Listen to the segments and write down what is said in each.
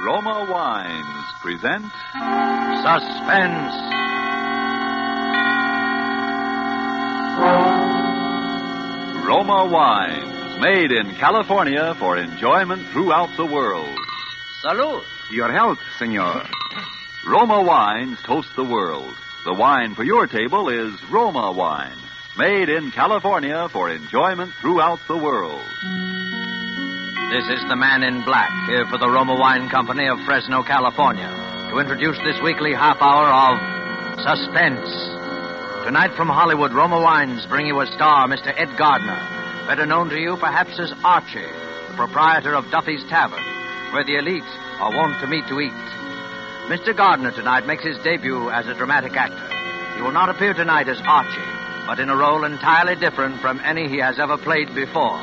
Roma Wines present Suspense. Roma Wines, made in California for enjoyment throughout the world. Salud. Your health, senor. Roma Wines toast the world. The wine for your table is Roma Wine, made in California for enjoyment throughout the world. This is the Man in Black, here for the Roma Wine Company of Fresno, California, to introduce this weekly half hour of Suspense. Tonight from Hollywood, Roma Wines bring you a star, Mr. Ed Gardner, better known to you perhaps as Archie, the proprietor of Duffy's Tavern, where the elite are wont to meet to eat. Mr. Gardner tonight makes his debut as a dramatic actor. He will not appear tonight as Archie, but in a role entirely different from any he has ever played before.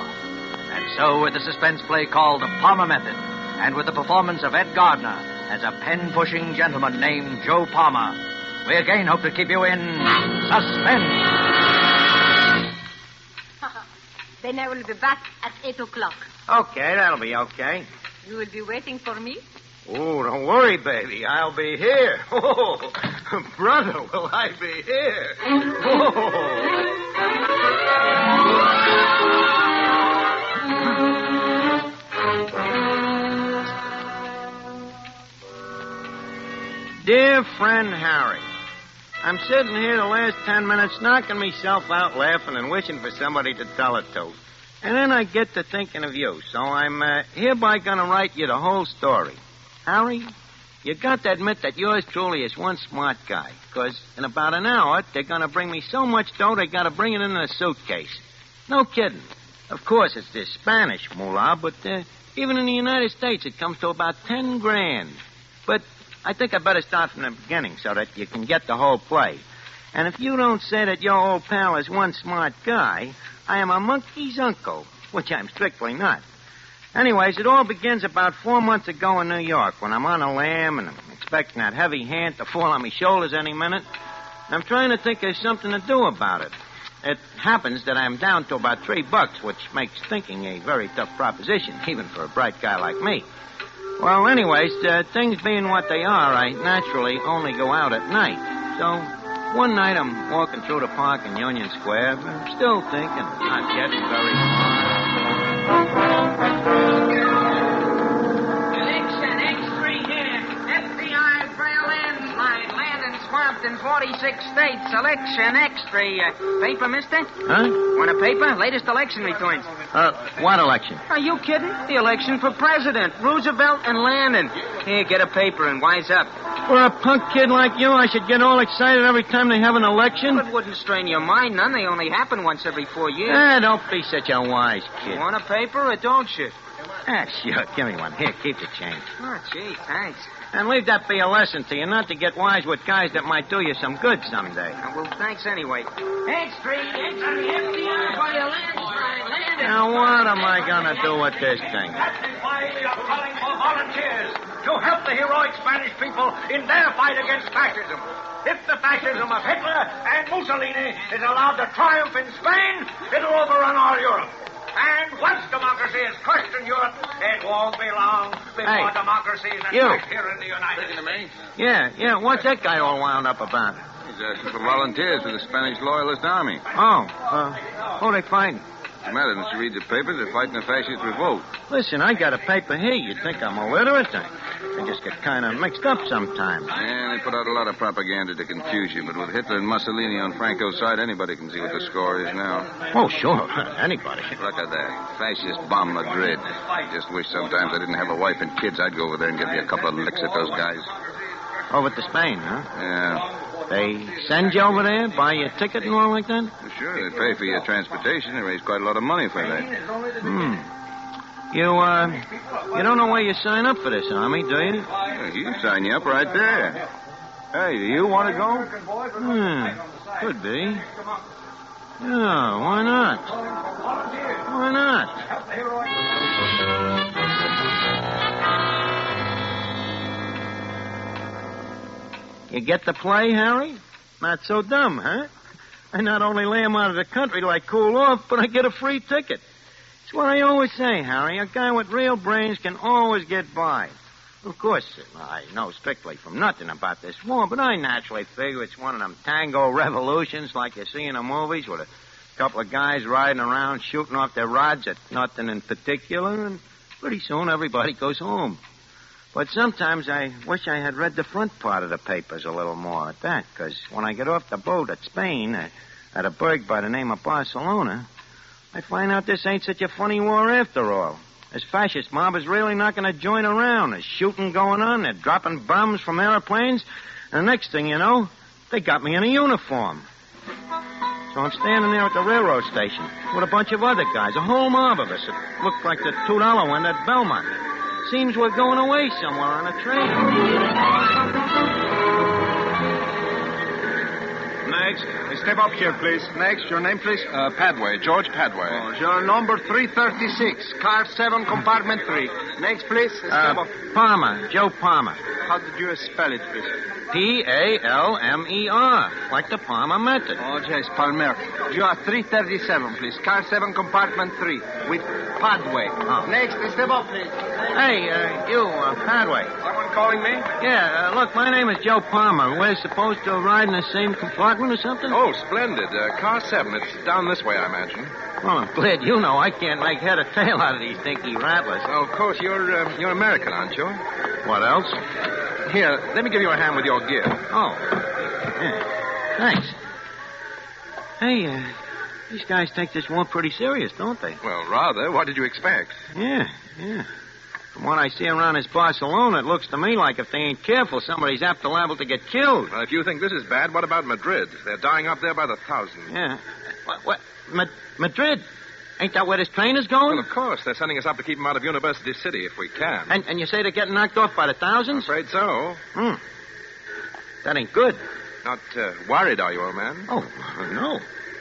And so, with the suspense play called The Palmer Method, and with the performance of Ed Gardner as a pen-pushing gentleman named Joe Palmer, we again hope to keep you in suspense. Then I will be back at 8 o'clock. Okay, that'll be okay. You will be waiting for me? Oh, don't worry, baby. I'll be here. Oh, brother, will I be here? Oh. Dear friend Harry, I'm sitting here the last 10 minutes knocking myself out laughing and wishing for somebody to tell it to. And then I get to thinking of you, so I'm hereby going to write you the whole story. Harry, you got to admit that yours truly is one smart guy, because in about an hour, they're going to bring me so much dough they got to bring it in a suitcase. No kidding. Of course, it's this Spanish moolah, but even in the United States, it comes to about 10 grand. But I think I better start from the beginning so that you can get the whole play. And if you don't say that your old pal is one smart guy, I am a monkey's uncle, which I'm strictly not. Anyways, it all begins about 4 months ago in New York when I'm on a lam and I'm expecting that heavy hand to fall on my shoulders any minute. I'm trying to think of something to do about it. It happens that I'm down to about $3, which makes thinking a very tough proposition, even for a bright guy like me. Well, anyways, things being what they are, I naturally only go out at night. So one night I'm walking through the park in Union Square, I'm still thinking, not getting very far. Election X3 here. FBI Braille landslide. Land and swamped in 46 states. Election X3. Paper, mister? Huh? Want a paper? Latest election returns. What election? Are you kidding? The election for president. Roosevelt and Landon. Here, get a paper and wise up. For a punk kid like you, I should get all excited every time they have an election? It wouldn't strain your mind none. They only happen once every 4 years. Don't be such a wise kid. You want a paper or don't you? Sure. Give me one. Here, keep the change. Oh, gee, thanks. And leave that be a lesson to you, not to get wise with guys that might do you some good someday. Well, thanks anyway. X3, FBI by a landslide. Landon. Now, what am I going to do with this thing? We are calling for volunteers to help the heroic Spanish people in their fight against fascism. If the fascism of Hitler and Mussolini is allowed to triumph in Spain, it'll overrun all Europe. And once democracy is crushed in Europe, it won't be long before democracy is attacked here in the United States. Yeah. What's that guy all wound up about? He's asking for volunteers for the Spanish Loyalist Army. Who they fighting? What's the matter? Didn't you read the papers? They're fighting a fascist revolt. Listen, I got a paper here. You'd think I'm illiterate. I just get kind of mixed up sometimes. Yeah, they put out a lot of propaganda to confuse you, but with Hitler and Mussolini on Franco's side, anybody can see what the score is now. Oh, sure. Anybody. Look at that. Fascist bomb Madrid. Just wish sometimes I didn't have a wife and kids. I'd go over there and give you a couple of licks at those guys. Over to Spain, huh? Yeah. They send you over there, buy you a ticket and all like that? Well, sure, they pay for your transportation. They raise quite a lot of money for that. You don't know where you sign up for this army, do you? Yeah, he can sign you up right there. Hey, do you want to go? Could be. Yeah, why not? Why not? You get the play, Harry? Not so dumb, huh? I not only lay him out of the country like cool off, but I get a free ticket. It's what I always say, Harry. A guy with real brains can always get by. Of course, I know strictly from nothing about this war, but I naturally figure it's one of them tango revolutions like you see in the movies with a couple of guys riding around shooting off their rods at nothing in particular, and pretty soon everybody goes home. But sometimes I wish I had read the front part of the papers a little more at that, because when I get off the boat at Spain, at a burg by the name of Barcelona, I find out this ain't such a funny war after all. This fascist mob is really not going to join around. There's shooting going on. They're dropping bombs from airplanes. And the next thing you know, they got me in a uniform. So I'm standing there at the railroad station with a bunch of other guys, a whole mob of us. It looked like the $2 one at Belmont. Seems we're going away somewhere on a train. Next. Step up here, please. Next. Your name, please? Padway. George Padway. Oh, your number 336. Car 7, compartment 3. Next, please. Step up. Palmer. Joe Palmer. How did you spell it, please? Palmer. Like the Palmer method. Oh, yes, Palmer. You are 337, please. Car 7, compartment 3. With Padway. Oh. Next. Step up, please. Hey, you, Padway. Someone calling me? Yeah, look, my name is Joe Palmer. We're supposed to ride in the same compartment or something? Oh, splendid. Car 7. It's down this way, I imagine. Well, I'm glad you know. I can't make head or tail out of these dinky rattlers. Oh, of course. You're American, aren't you? What else? Here, let me give you a hand with your gear. Oh. Yeah. Thanks. Hey, these guys take this war pretty serious, don't they? Well, rather. What did you expect? Yeah. From what I see around this Barcelona, it looks to me like if they ain't careful, somebody's apt to liable to get killed. Well, if you think this is bad, what about Madrid? They're dying up there by the thousand. Yeah. What? Madrid? Ain't that where this train is going? Well, of course. They're sending us up to keep them out of University City if we can. And you say they're getting knocked off by the thousands? I'm afraid so. That ain't good. Not worried, are you, old man? Oh, no.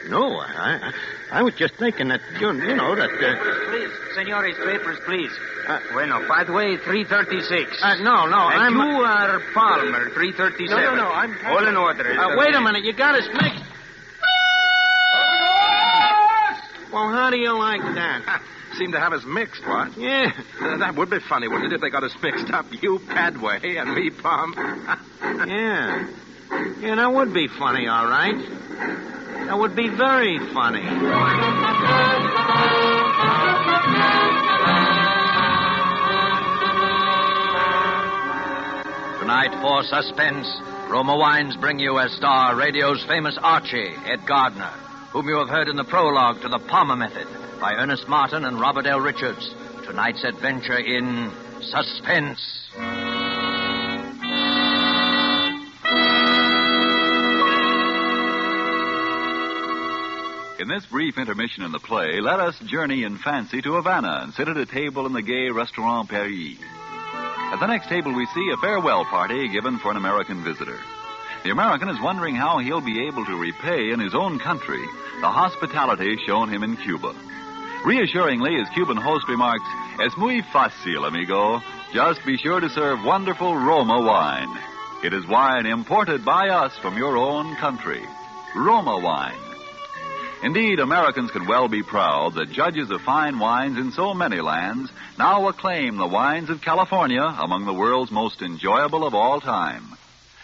No, I was just thinking that, you know, that... Please, senores, papers, please. Bueno, Padway, 336. No, and I'm... you are Palmer, 337. No, I'm... All in order. wait a minute, you got us mixed. Well, how do you like that? Seem to have us mixed, what? Yeah. That would be funny, wouldn't it, if they got us mixed up? You, Padway, and me, Palm. Yeah. Yeah, that would be funny, all right. That would be very funny. Tonight for Suspense, Roma Wines bring you as star radio's famous Archie, Ed Gardner, whom you have heard in the prologue to The Palmer Method by Ernest Martin and Robert L. Richards. Tonight's adventure in Suspense. In this brief intermission in the play, let us journey in fancy to Havana and sit at a table in the gay Restaurant Paris. At the next table, we see a farewell party given for an American visitor. The American is wondering how he'll be able to repay in his own country the hospitality shown him in Cuba. Reassuringly, his Cuban host remarks, "Es muy fácil, amigo. Just be sure to serve wonderful Roma wine. It is wine imported by us from your own country. Roma wine." Indeed, Americans can well be proud that judges of fine wines in so many lands now acclaim the wines of California among the world's most enjoyable of all time.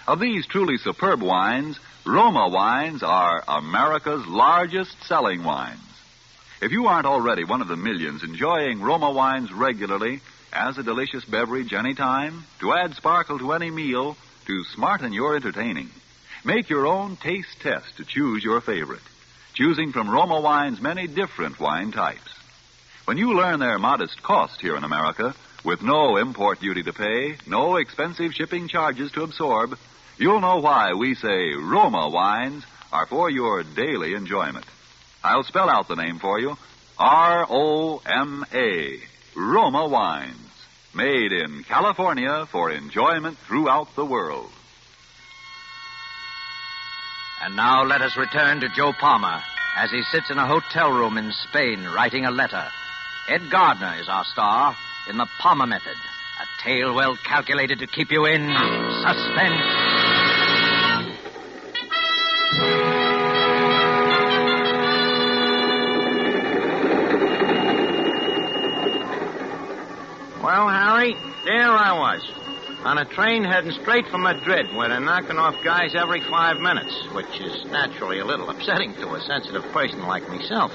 Of these truly superb wines, Roma wines are America's largest selling wines. If you aren't already one of the millions enjoying Roma wines regularly as a delicious beverage any time, to add sparkle to any meal, to smarten your entertaining, make your own taste test to choose your favorite, choosing from Roma Wine's many different wine types. When you learn their modest cost here in America, with no import duty to pay, no expensive shipping charges to absorb, you'll know why we say Roma Wines are for your daily enjoyment. I'll spell out the name for you. R-O-M-A. Roma Wines. Made in California for enjoyment throughout the world. And now let us return to Joe Palmer as he sits in a hotel room in Spain writing a letter. Ed Gardner is our star in The Palmer Method, a tale well calculated to keep you in suspense. Well, Harry, there I was, on a train heading straight from Madrid, where they're knocking off guys every 5 minutes, which is naturally a little upsetting to a sensitive person like myself.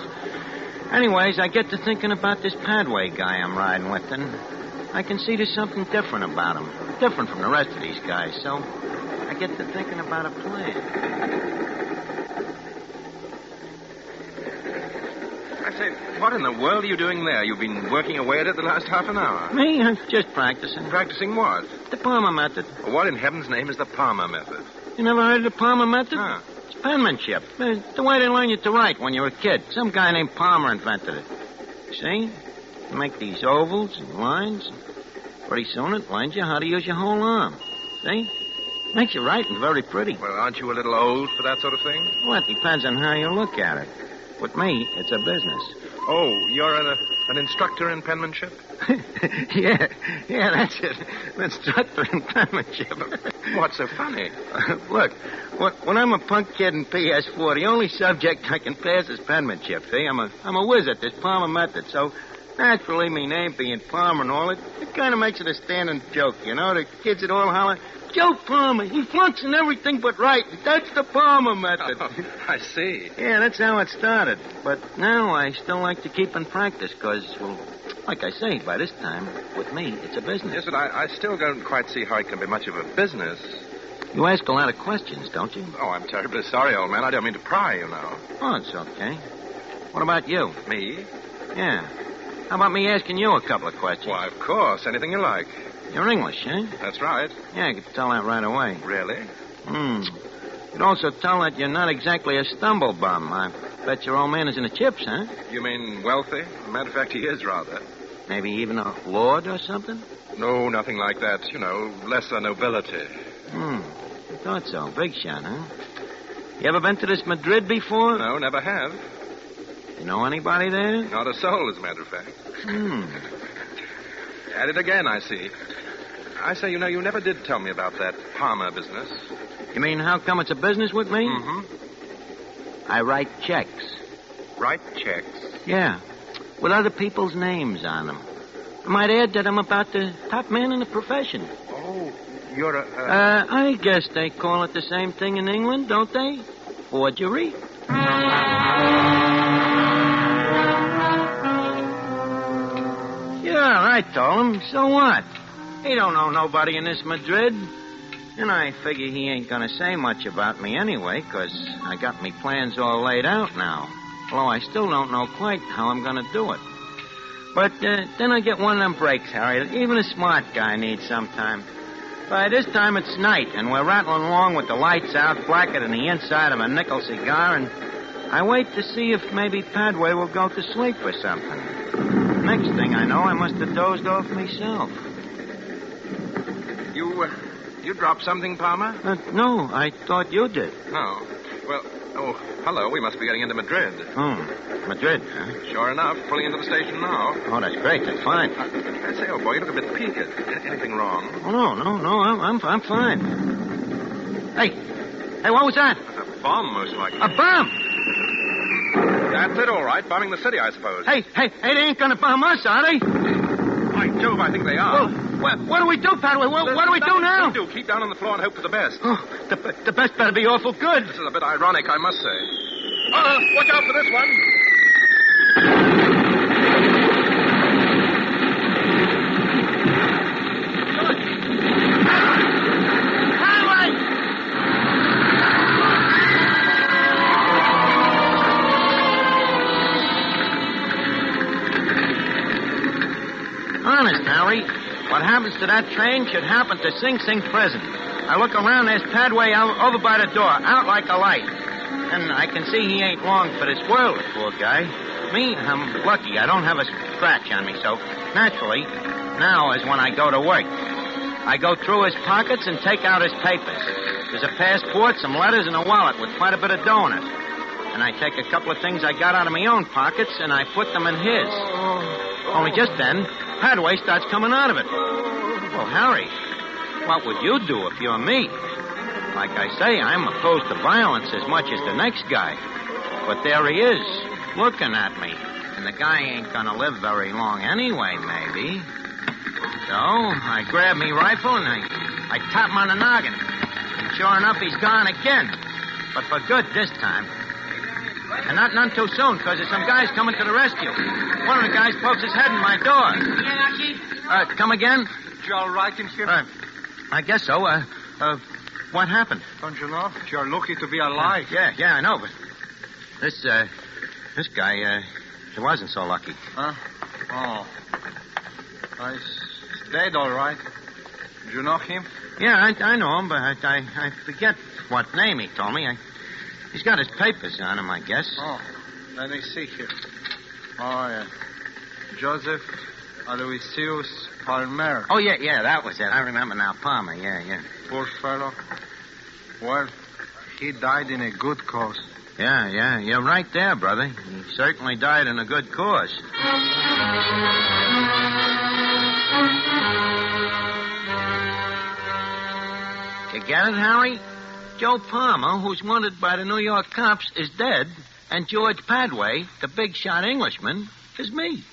Anyways, I get to thinking about this Padway guy I'm riding with, and I can see there's something different about him. Different from the rest of these guys, so I get to thinking about a plan. I say, what in the world are you doing there? You've been working away at it the last half an hour. Me? I'm just practicing. Practicing what? The Palmer method. What in heaven's name is the Palmer method? You never heard of the Palmer method? Huh. It's penmanship. The way they learn you to write when you're a kid. Some guy named Palmer invented it. See? You make these ovals and lines. Pretty soon it learns you how to use your whole arm. See? Makes your writing very pretty. Well, aren't you a little old for that sort of thing? Well, it depends on how you look at it. With me, it's a business. Oh, you're an instructor in penmanship? Yeah, that's it. An instructor in penmanship. What's so funny? Look, when I'm a punk kid in PS4, the only subject I can pass is penmanship, see? I'm a whiz at this Palmer method, so naturally, me name being Palmer and all, it kind of makes it a standing joke, you know? The kids would all holler, Joe Palmer, he flunks in everything but right. That's the Palmer method. Oh, I see. Yeah, that's how it started. But now I still like to keep in practice because, well, like I say, by this time, with me, it's a business. Yes, but I still don't quite see how it can be much of a business. You ask a lot of questions, don't you? Oh, I'm terribly sorry, old man. I don't mean to pry, you know. Oh, it's okay. What about you? Me? Yeah. How about me asking you a couple of questions? Why, of course. Anything you like. You're English, eh? That's right. Yeah, I could tell that right away. Really? You'd also tell that you're not exactly a stumble bum. I bet your old man is in the chips, huh? You mean wealthy? Matter of fact, he is rather. Maybe even a lord or something? No, nothing like that. You know, lesser nobility. I thought so. Big shot, huh? You ever been to this Madrid before? No, never have. You know anybody there? Not a soul, as a matter of fact. At it again, I see. I say, you know, you never did tell me about that Palmer business. You mean how come it's a business with me? Mm-hmm. I write checks. Write checks? Yeah, with other people's names on them. I might add that I'm about the top man in the profession. Oh, you're a... I guess they call it the same thing in England, don't they? Forgery. Yeah, I told him. So what? He don't know nobody in this Madrid. And I figure he ain't gonna say much about me anyway, 'cause I got me plans all laid out now. Although I still don't know quite how I'm gonna do it. But then I get one of them breaks, Harry, that even a smart guy needs sometime. By this time it's night, and we're rattling along with the lights out, blacker than the inside of a nickel cigar, and I wait to see if maybe Padway will go to sleep or something. Next thing I know, I must have dozed off myself. You dropped something, Palmer? No, I thought you did. Oh. Well, hello. We must be getting into Madrid. Madrid, huh? Sure enough. Pulling into the station now. Oh, that's great. That's fine. I say, old boy, you look a bit peaked. Anything wrong? Oh, no. I'm fine. Hey, what was that? A bomb, most likely. A bomb? That's it, all right. Bombing the city, I suppose. Hey, they ain't gonna bomb us, are they? By Jove, I think they are. What do we do, Padway? What do we do now? We do. Keep down on the floor and hope for the best. Oh, the best better be awful good. This is a bit ironic, I must say. Watch out for this one. Honest, Harry, what happens to that train should happen to Sing Sing prison. I look around, there's Padway over by the door, out like a light. And I can see he ain't long for this world, the poor guy. Me, I'm lucky. I don't have a scratch on me, so naturally, now is when I go to work. I go through his pockets and take out his papers. There's a passport, some letters, and a wallet with quite a bit of dough in it. And I take a couple of things I got out of my own pockets, and I put them in his. Only just then, Padway starts coming out of it. Well, Harry, what would you do if you were me? Like I say, I'm opposed to violence as much as the next guy. But there he is, looking at me. And the guy ain't gonna live very long anyway, maybe. So I grab me rifle and I I tap him on the noggin. And sure enough, he's gone again. But for good this time. And not none too soon, because there's some guys coming to the rescue. One of the guys pokes his head in my door. Come again? You all right in here? I guess so. What happened? Don't you know? You're lucky to be alive. Yeah, I know, but this guy, he wasn't so lucky. Huh? Oh. He's dead, all right. Do you know him? Yeah, I know him, but I forget what name he told me. He's got his papers on him, I guess. Oh, let me see here. Oh, yeah. Joseph Aloysius Palmer. Oh, yeah, that was it. I remember now. Palmer, yeah. Poor fellow. Well, he died in a good cause. Yeah, you're right there, brother. He certainly died in a good cause. You get it, Harry? Joe Palmer, who's wanted by the New York cops, is dead, and George Padway, the big shot Englishman, is me.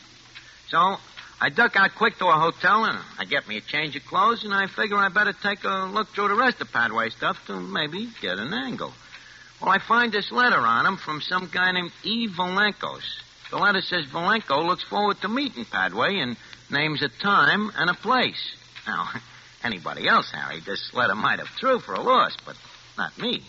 So I duck out quick to a hotel, and I get me a change of clothes, and I figure I better take a look through the rest of Padway stuff to maybe get an angle. Well, I find this letter on him from some guy named E. Valenkos. The letter says Valenko looks forward to meeting Padway and names a time and a place. Now, anybody else, Harry, this letter might have threw for a loss, but not me.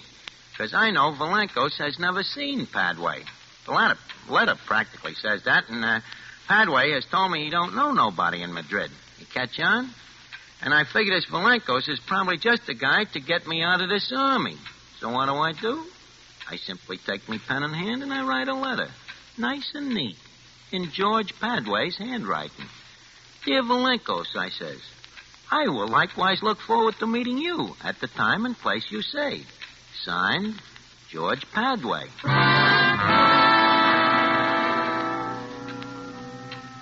Because I know Valenkos has never seen Padway. The letter practically says that, and Padway has told me he don't know nobody in Madrid. You catch on? And I figure this Valenkos is probably just the guy to get me out of this army. So what do? I simply take me pen in hand and I write a letter. Nice and neat. In George Padway's handwriting. Dear Valenkos, I says, I will likewise look forward to meeting you at the time and place you say. Signed, George Padway.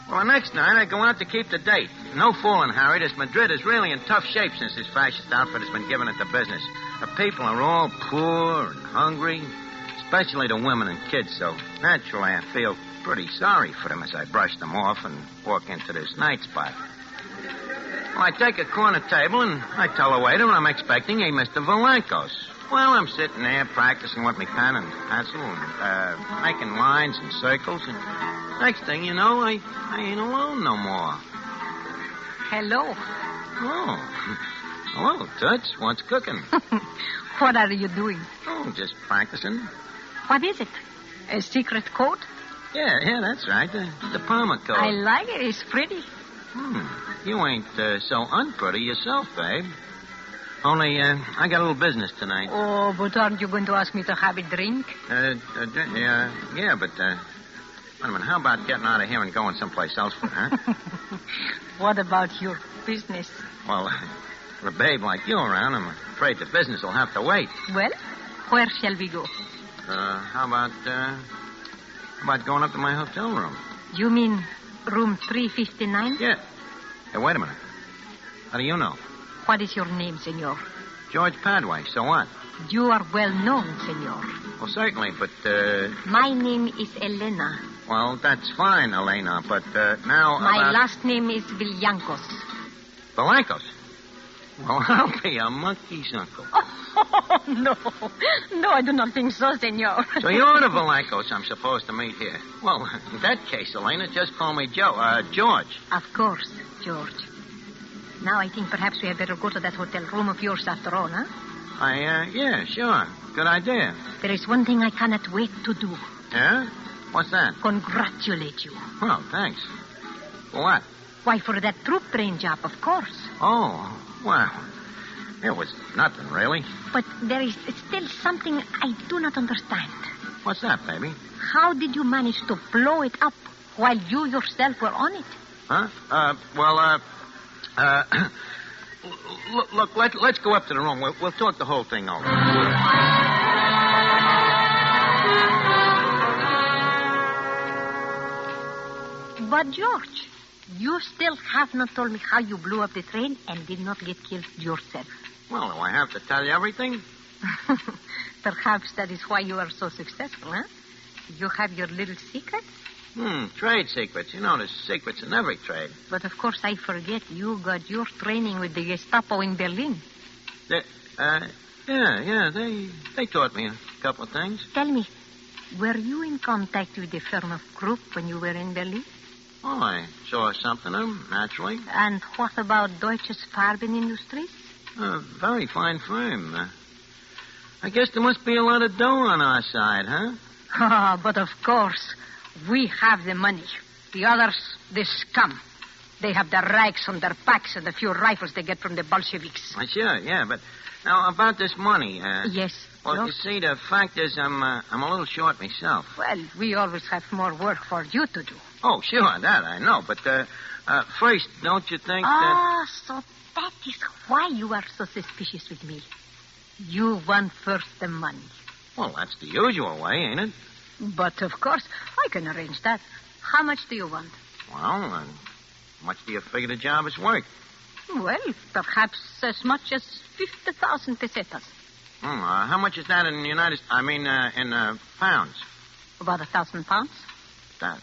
Well, the next night I go out to keep the date. No fooling, Harry. This Madrid is really in tough shape since this fascist outfit has been given it the business. The people are all poor and hungry, especially the women and kids, so naturally I feel pretty sorry for them as I brush them off and walk into this night spot. Well, I take a corner table and I tell the waiter I'm expecting a Mr. Valenkos. Well, I'm sitting there practicing with my pen and pencil and making lines and circles, and next thing you know, I ain't alone no more. Hello. Oh. Hello, Toots. What's cooking? What are you doing? Oh, just practicing. What is it? A secret code? Yeah, that's right. The Palmer code. I like it. It's pretty. You ain't so unpretty yourself, babe. Only, I got a little business tonight. Oh, but aren't you going to ask me to have a drink? Yeah, but, wait a minute, how about getting out of here and going someplace else for huh? What about your business? Well, with a babe like you around, I'm afraid the business will have to wait. Well, where shall we go? How about going up to my hotel room? You mean room 359? Yeah. Hey, wait a minute. How do you know? What is your name, senor? George Padway. So what? You are well known, senor. Well, certainly, but, My name is Elena. Well, that's fine, Elena, but, now My last name is Villancos. Valenkos? Well, I'll be a monkey's uncle. Oh, no. No, I do not think so, senor. So you're the Valenkos I'm supposed to meet here. Well, in that case, Elena, just call me George. Of course, George. Now I think perhaps we had better go to that hotel room of yours after all, huh? Yeah, sure. Good idea. There is one thing I cannot wait to do. Yeah? What's that? Congratulate you. Oh, thanks. For what? Why, for that troop train job, of course. Oh, well, it was nothing, really. But there is still something I do not understand. What's that, baby? How did you manage to blow it up while you yourself were on it? Huh? Look, let's go up to the room. We'll talk the whole thing over. But, George, you still have not told me how you blew up the train and did not get killed yourself. Well, do I have to tell you everything? Perhaps that is why you are so successful, huh? You have your little secrets? Trade secrets. You know, there's secrets in every trade. But, of course, I forget you got your training with the Gestapo in Berlin. They taught me a couple of things. Tell me, were you in contact with the firm of Krupp when you were in Berlin? Oh, I saw something of them, naturally. And what about Deutsches Farbenindustries? A very fine firm. I guess there must be a lot of dough on our side, huh? But of course, we have the money. The others, the scum. They have the rags on their backs and the few rifles they get from the Bolsheviks. Sure, yeah, but now about this money. Yes. Well, you see, the fact is I'm a little short myself. Well, we always have more work for you to do. Oh, sure, that I know. But first, don't you think So that is why you are so suspicious with me. You want first the money. Well, that's the usual way, ain't it? But, of course, I can arrange that. How much do you want? Well, how much do you figure the job is worth? Well, perhaps as much as 50,000 pesetas. How much is that in in pounds? About 1,000 pounds. That.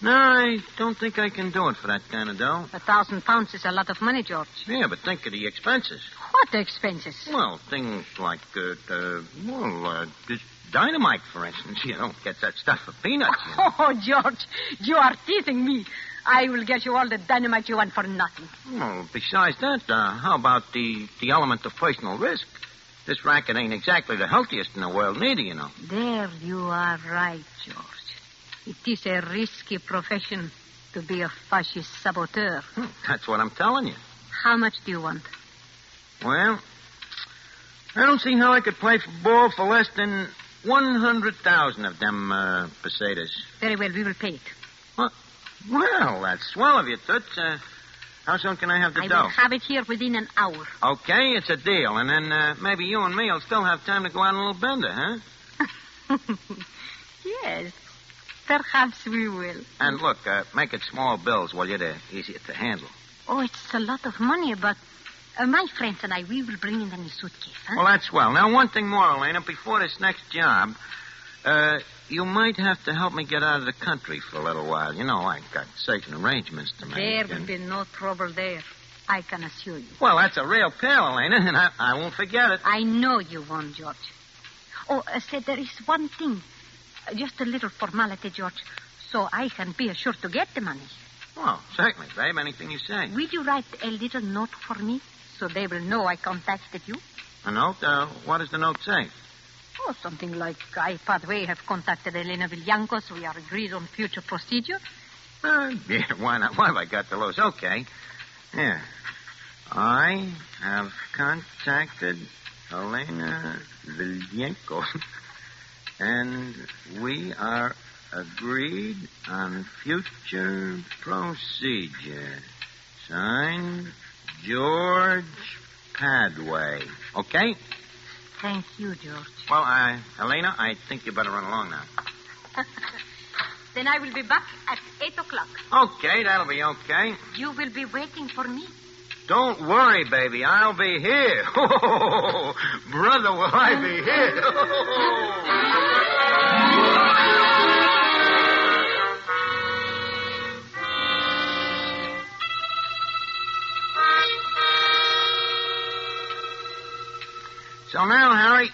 No, I don't think I can do it for that kind of dough. 1,000 pounds is a lot of money, George. Yeah, but think of the expenses. What expenses? Well, things like, this dynamite, for instance. You don't get that stuff for peanuts. You know. Oh, George, you are teasing me. I will get you all the dynamite you want for nothing. Well, besides that, how about the element of personal risk? This racket ain't exactly the healthiest in the world, neither, you know. There you are right, George. It is a risky profession to be a fascist saboteur. That's what I'm telling you. How much do you want? Well, I don't see how I could play for ball for less than 100,000 of them pesetas. Very well, we will pay it. What? Well, that's swell of you, Toots. How soon can I have the dough? I will have it here within an hour. Okay, it's a deal. And then maybe you and me will still have time to go on a little bender, huh? Yes, perhaps we will. And look, make it small bills while you're there. Easier to handle. Oh, it's a lot of money, but my friends and I, we will bring it in a suitcase, huh? Well, that's swell. Now, one thing more, Elena. Before this next job, you might have to help me get out of the country for a little while. You know, I've got certain arrangements to make. There will be no trouble there, I can assure you. Well, that's a real pal, Elena, and I won't forget it. I know you won't, George. Oh, said there is one thing. Just a little formality, George, so I can be assured to get the money. Oh, certainly, babe. Anything you say. Will you write a little note for me so they will know I contacted you? A note? What does the note say? Oh, something like, I, Padway, have contacted Elena Villancos. We are agreed on future procedure. Yeah, why not? Why have I got to lose? Okay. Yeah. I have contacted Elena Villancos, and we are agreed on future procedure. Signed, George Padway. Okay? Thank you, George. Well, Elena, I think you better run along now. Then I will be back at 8 o'clock. Okay, that'll be okay. You will be waiting for me. Don't worry, baby. I'll be here. Oh, brother, will I be here. So now, Harry,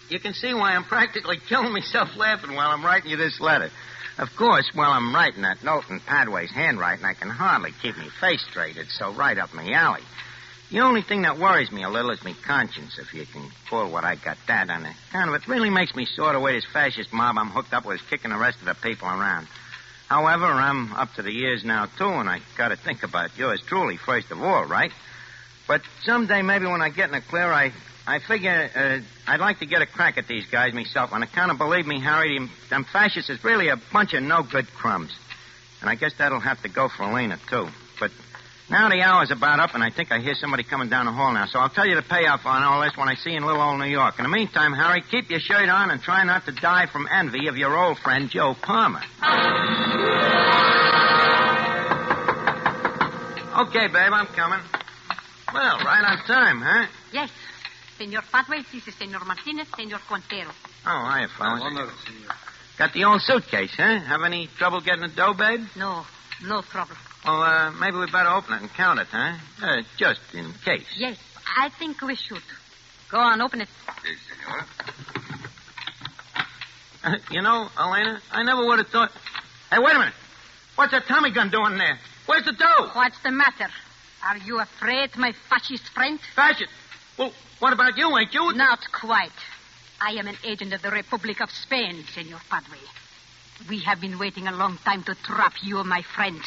you can see why I'm practically killing myself laughing while I'm writing you this letter. Of course, while I'm writing that note in Padway's handwriting, I can hardly keep me face straight. It's so right up my alley. The only thing that worries me a little is me conscience, if you can call what I got that on account of it. Really makes me sort of way this fascist mob I'm hooked up with is kicking the rest of the people around. However, I'm up to the years now, too, and I got to think about yours truly first of all, right? But someday, maybe when I get in the clear, I figure I'd like to get a crack at these guys myself. On account of, believe me, Harry, them fascists is really a bunch of no-good crumbs. And I guess that'll have to go for Elena, too. But now the hour's about up, and I think I hear somebody coming down the hall now. So I'll tell you the payoff on all this when I see you in little old New York. In the meantime, Harry, keep your shirt on and try not to die from envy of your old friend, Joe Palmer. Okay, babe, I'm coming. Well, right on time, huh? Yes. Senor Padway, this is Senor Martinez, Senor Quintero. Oh, hiya, fellas. Got the old suitcase, huh? Have any trouble getting the dough, babe? No trouble. Well, maybe we better open it and count it, huh? Just in case. Yes, I think we should. Go on, open it. Yes, senor. You know, Elena, I never would have thought... Hey, wait a minute. What's that Tommy gun doing there? Where's the dough? What's the matter? Are you afraid, my fascist friend? Fascist? Well, what about you? Ain't you? Not quite. I am an agent of the Republic of Spain, Senor Padre. We have been waiting a long time to trap you, my friend.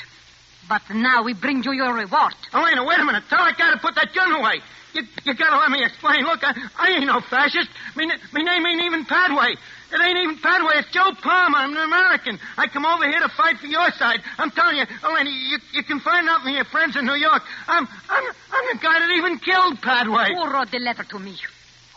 But now we bring you your reward. Elena, wait a minute. Tell that guy to put that gun away. You gotta let me explain. Look, I ain't no fascist. Me name ain't even Padway. It ain't even Padway. It's Joe Palmer. I'm an American. I come over here to fight for your side. I'm telling you, Elena, you can find out from your friends in New York. I'm the guy that even killed Padway. Who wrote the letter to me?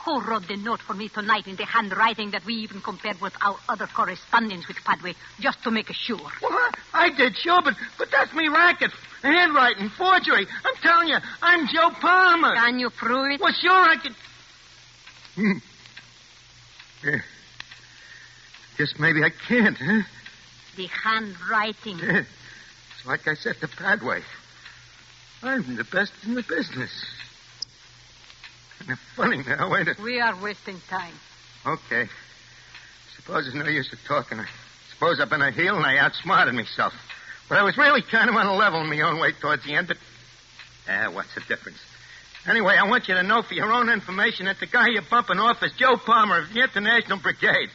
Who wrote the note for me tonight in the handwriting that we even compared with our other correspondence with Padway, just to make sure? Well, I did, sure, but that's me racket. Handwriting, forgery. I'm telling you, I'm Joe Palmer. Can you prove it? Well, sure I can. Yeah. Guess maybe I can't, huh? The handwriting. Yeah. It's like I said to Padway. I'm the best in the business. Kind of funny now, ain't it? We are wasting time. Okay. Suppose there's no use of talking. I suppose I've been a heel and I outsmarted myself. But I was really kind of on a level in my own way towards the end, but... what's the difference? Anyway, I want you to know for your own information that the guy you're bumping off is Joe Palmer of the International Brigade.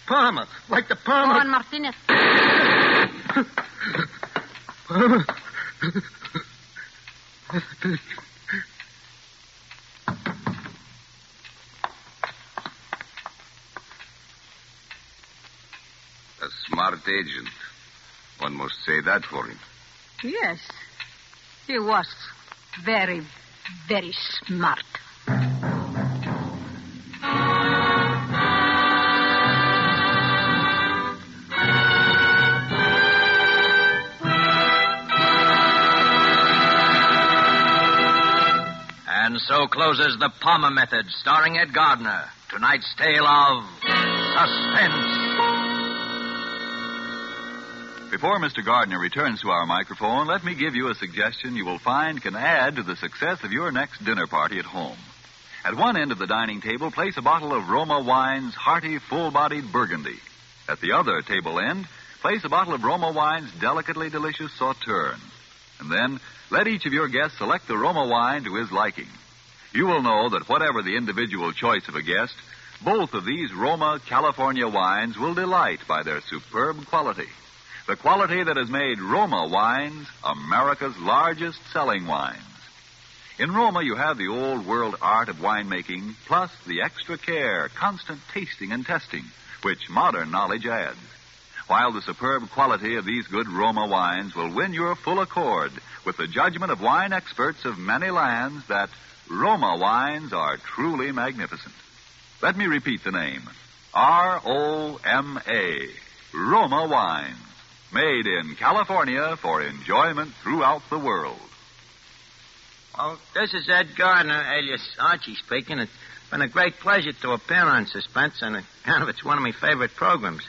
Palmer, like the Palmer... Go on, Martinez. Palmer... A smart agent. One must say that for him. Yes. He was very, very smart. And so closes The Palmer Method, starring Ed Gardner. Tonight's tale of Suspense. Before Mr. Gardner returns to our microphone, let me give you a suggestion you will find can add to the success of your next dinner party at home. At one end of the dining table, place a bottle of Roma Wine's hearty, full-bodied Burgundy. At the other table end, place a bottle of Roma Wine's delicately delicious Sauterne. And then, let each of your guests select the Roma wine to his liking. You will know that whatever the individual choice of a guest, both of these Roma California wines will delight by their superb quality. The quality that has made Roma wines America's largest selling wines. In Roma, you have the old-world art of winemaking, plus the extra care, constant tasting and testing, which modern knowledge adds. While the superb quality of these good Roma wines will win your full accord with the judgment of wine experts of many lands that Roma wines are truly magnificent. Let me repeat the name. R-O-M-A. Roma wines. Made in California for enjoyment throughout the world. Oh, this is Ed Gardner, alias Archie speaking. It's been a great pleasure to appear on Suspense, and it's one of my favorite programs.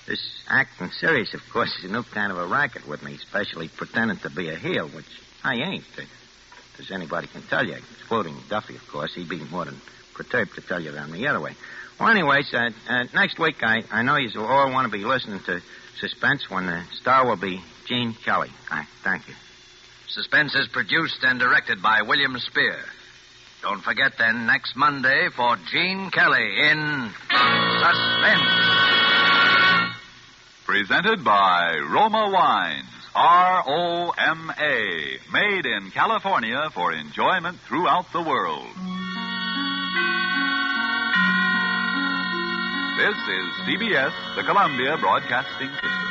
This acting series, of course, is a new kind of a racket with me, especially pretending to be a heel, which I ain't. As anybody can tell you, excluding Duffy, of course. He'd be more than perturbed to tell you that I'm the other way. Well, anyways, next week I know you all want to be listening to Suspense when the star will be Gene Kelly. Thank you. Suspense is produced and directed by William Spear. Don't forget then, next Monday for Gene Kelly in Suspense. Presented by Roma Wines. R-O-M-A. Made in California for enjoyment throughout the world. This is CBS, the Columbia Broadcasting System.